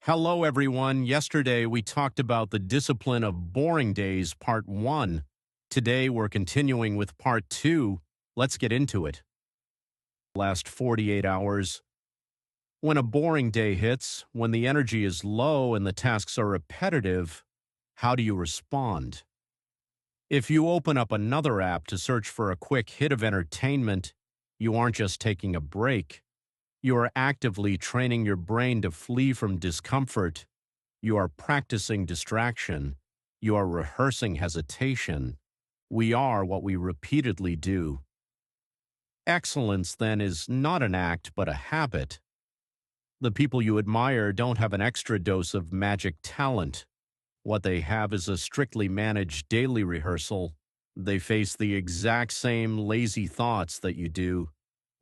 Hello, everyone. Yesterday, we talked about the discipline of boring days, part one. Today, we're continuing with part two. Let's get into it. Last 48 hours. When a boring day hits, when the energy is low and the tasks are repetitive, how do you respond? If you open up another app to search for a quick hit of entertainment, you aren't just taking a break. You are actively training your brain to flee from discomfort. You are practicing distraction. You are rehearsing hesitation. We are what we repeatedly do. Excellence, then, is not an act but a habit. The people you admire don't have an extra dose of magic talent. What they have is a strictly managed daily rehearsal. They face the exact same lazy thoughts that you do.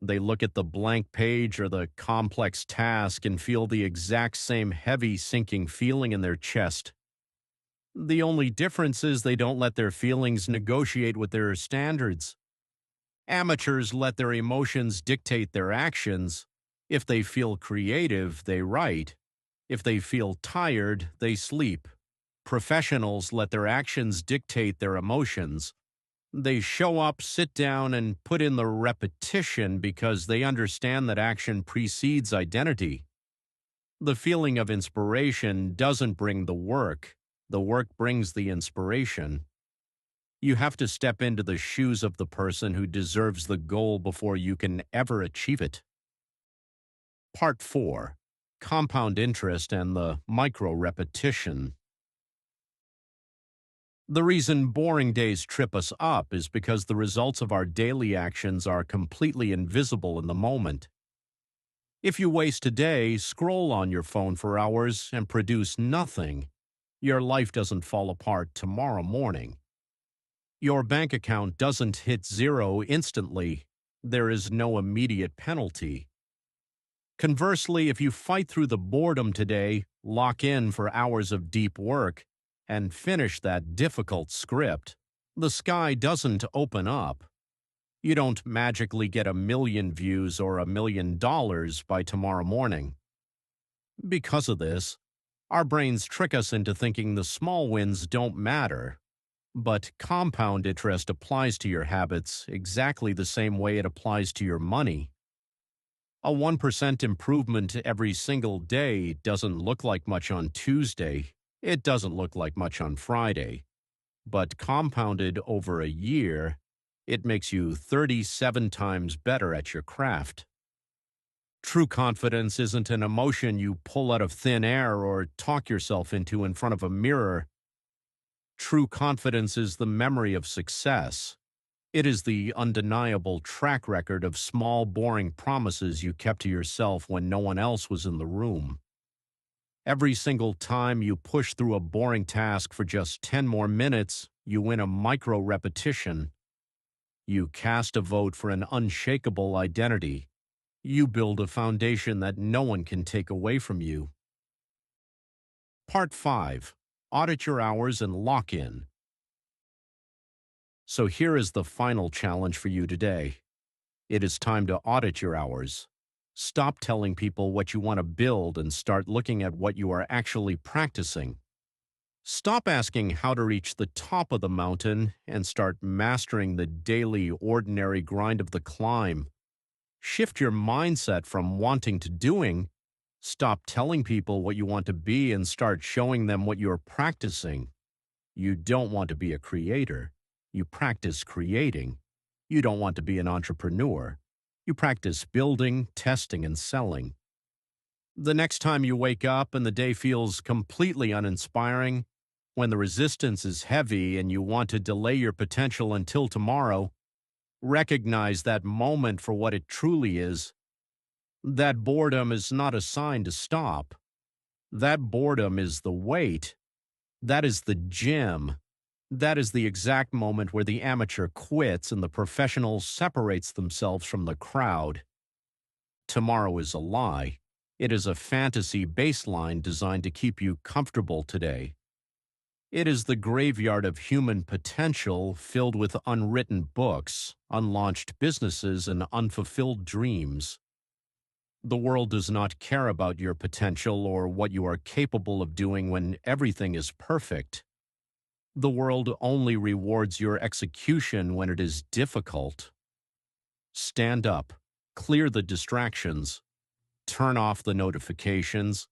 They look at the blank page or the complex task and feel the exact same heavy, sinking feeling in their chest. The only difference is they don't let their feelings negotiate with their standards. Amateurs let their emotions dictate their actions. If they feel creative, they write. If they feel tired, they sleep. Professionals let their actions dictate their emotions. They show up, sit down, and put in the repetition because they understand that action precedes identity. The feeling of inspiration doesn't bring the work brings the inspiration. You have to step into the shoes of the person who deserves the goal before you can ever achieve it. Part 4. Compound interest and the micro-repetition. The reason boring days trip us up is because the results of our daily actions are completely invisible in the moment. If you waste a day, scroll on your phone for hours, and produce nothing, your life doesn't fall apart tomorrow morning. Your bank account doesn't hit zero instantly. There is no immediate penalty. Conversely, if you fight through the boredom today, lock in for hours of deep work, and finish that difficult script, the sky doesn't open up. You don't magically get 1,000,000 views or $1 million by tomorrow morning. Because of this, our brains trick us into thinking the small wins don't matter. But compound interest applies to your habits exactly the same way it applies to your money. A 1% improvement every single day doesn't look like much on Tuesday. It doesn't look like much on Friday, but compounded over a year, it makes you 37 times better at your craft. True confidence isn't an emotion you pull out of thin air or talk yourself into in front of a mirror. True confidence is the memory of success. It is the undeniable track record of small, boring promises you kept to yourself when no one else was in the room. Every single time you push through a boring task for just 10 more minutes, you win a micro-repetition. You cast a vote for an unshakable identity. You build a foundation that no one can take away from you. Part 5. Audit your hours and lock in. So here is the final challenge for you today. It is time to audit your hours. Stop telling people what you want to build and start looking at what you are actually practicing. Stop asking how to reach the top of the mountain and start mastering the daily, ordinary grind of the climb. Shift your mindset from wanting to doing. Stop telling people what you want to be and start showing them what you're practicing. You don't want to be a creator. You practice creating. You don't want to be an entrepreneur. You practice building, testing, and selling. The next time you wake up and the day feels completely uninspiring, when the resistance is heavy and you want to delay your potential until tomorrow, recognize that moment for what it truly is. That boredom is not a sign to stop. That boredom is the wait. That is the gym. That is the exact moment where the amateur quits and the professional separates themselves from the crowd. Tomorrow is a lie. It is a fantasy baseline designed to keep you comfortable today. It is the graveyard of human potential filled with unwritten books, unlaunched businesses, and unfulfilled dreams. The world does not care about your potential or what you are capable of doing when everything is perfect. The world only rewards your execution when it is difficult. Stand up, clear the distractions, turn off the notifications,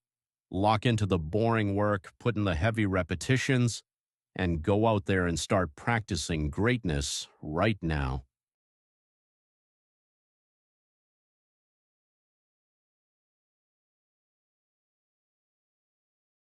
lock into the boring work, put in the heavy repetitions, and go out there and start practicing greatness right now.